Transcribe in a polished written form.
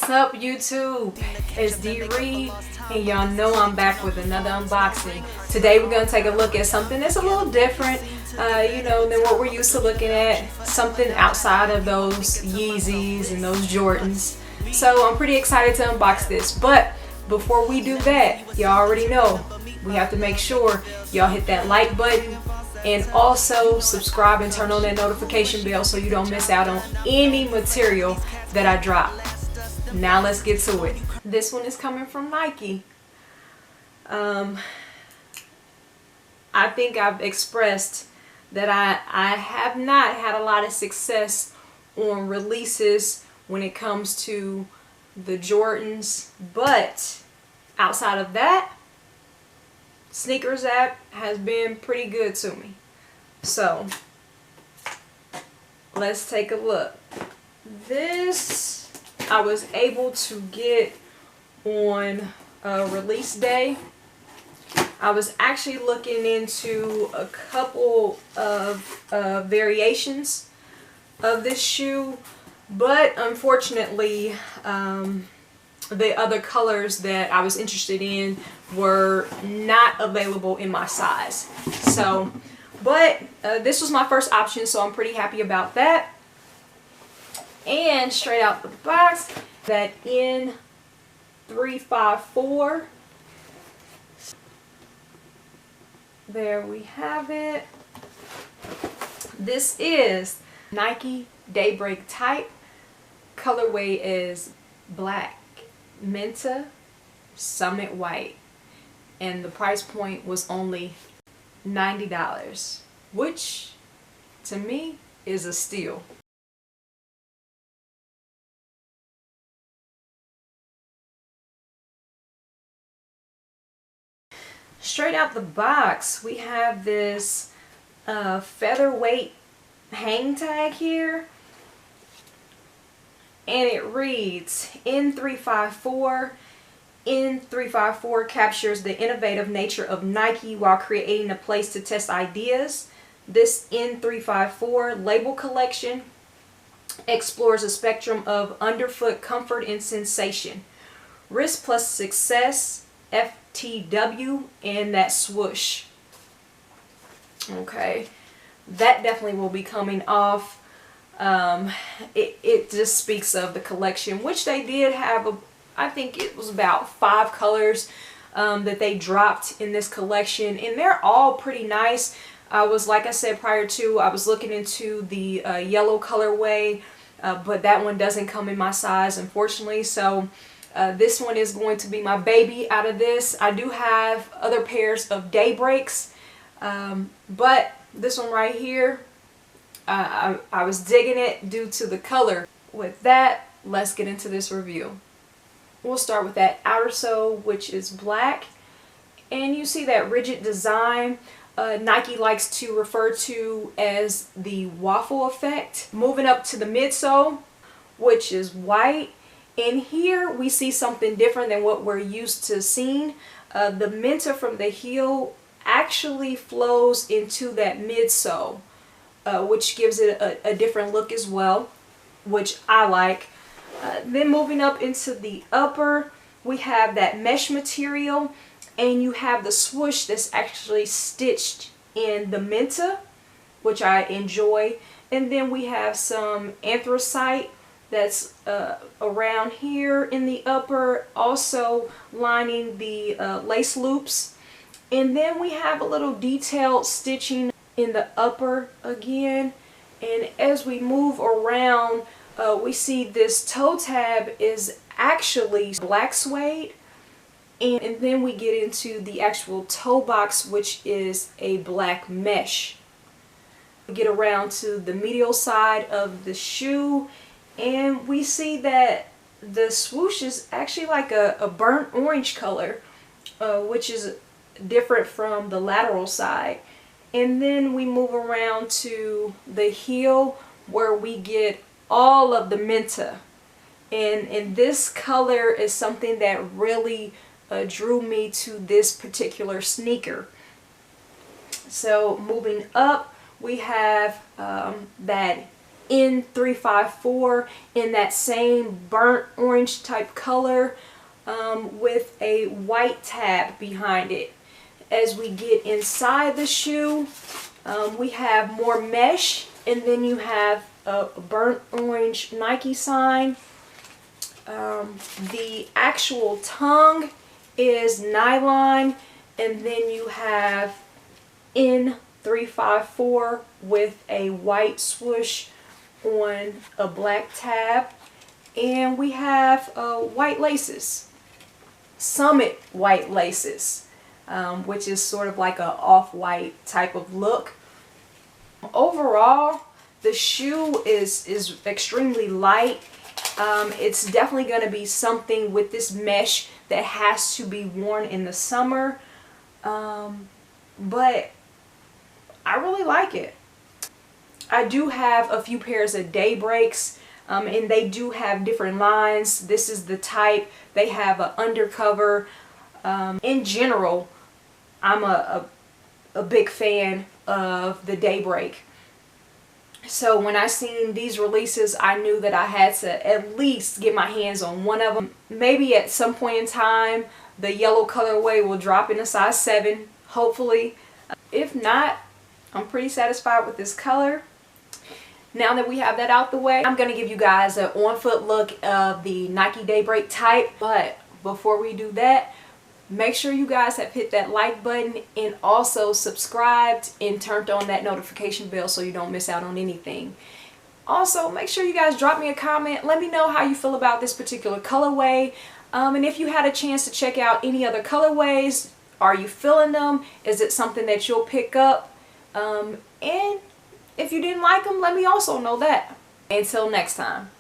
What's up, YouTube? It's DReed, and y'all know I'm back with another unboxing. Today we're gonna take a look at something that's a little different, than what we're used to looking at. Something outside of those Yeezys and those Jordans. So I'm pretty excited to unbox this. But before we do that, y'all already know we have to make sure y'all hit that like button and also subscribe and turn on that notification bell so you don't miss out on any material that I drop. Now let's get to it. This one is coming from Nike. I think I've expressed that I have not had a lot of success on releases when it comes to the Jordans, but outside of that, Sneakers app has been pretty good to me. So let's take a look. This I was able to get on release day. I was actually looking into a couple of variations of this shoe, but unfortunately the other colors that I was interested in were not available in my size. So, but this was my first option, so I'm pretty happy about that. And straight out the box, that N354. There we have it. This is Nike Daybreak-Type. Colorway is black, Menta, Summit white. And the price point was only $90, which to me is a steal. Straight out the box, we have this featherweight hang tag here, and it reads N354. N354 captures the innovative nature of Nike while creating a place to test ideas. This N354 label collection explores a spectrum of underfoot comfort and sensation. Risk plus success, FTW, and that swoosh. Okay, that definitely will be coming off. It just speaks of the collection, which they did have I think it was about 5 colors that they dropped in this collection, and they're all pretty nice. Like I said prior to, I was looking into the yellow colorway, but that one doesn't come in my size, unfortunately. So this one is going to be my baby out of this. I do have other pairs of Daybreaks, but this one right here, I was digging it due to the color. With that, let's get into this review. We'll start with that outer sole, which is black, and you see that rigid design. Nike likes to refer to as the waffle effect. Moving up to the midsole, which is white. And here we see something different than what we're used to seeing. The Menta from the heel actually flows into that midsole, which gives it a different look as well, which I like. Then moving up into the upper, we have that mesh material, and you have the swoosh that's actually stitched in the Menta, which I enjoy. And then we have some anthracite that's around here in the upper, also lining the lace loops. And then we have a little detailed stitching in the upper again. And as we move around, we see this toe tab is actually black suede. And then we get into the actual toe box, which is a black mesh. We get around to the medial side of the shoe, and we see that the swoosh is actually like a burnt orange color, which is different from the lateral side. And then we move around to the heel, where we get all of the Menta. And this color is something that really drew me to this particular sneaker. So moving up, we have that N354 in that same burnt orange type color, with a white tab behind it. As we get inside the shoe, we have more mesh, and then you have a burnt orange Nike sign. The actual tongue is nylon, and then you have N354 with a white swoosh on a black tab, and we have white laces, Summit white laces, which is sort of like a off-white type of look. Overall, the shoe is extremely light. It's definitely going to be something with this mesh that has to be worn in the summer, but I really like it. I do have a few pairs of Daybreaks, and they do have different lines. This is the type. They have an undercover. In general, I'm a big fan of the Daybreak. So when I seen these releases, I knew that I had to at least get my hands on one of them. Maybe at some point in time, the yellow colorway will drop in a size 7, hopefully. If not, I'm pretty satisfied with this color. Now that we have that out the way, I'm going to give you guys an on-foot look of the Nike Daybreak-Type. But before we do that, make sure you guys have hit that like button and also subscribed and turned on that notification bell so you don't miss out on anything. Also, make sure you guys drop me a comment. Let me know how you feel about this particular colorway. And if you had a chance to check out any other colorways, are you feeling them? Is it something that you'll pick up? And if you didn't like them, let me also know that. Until next time.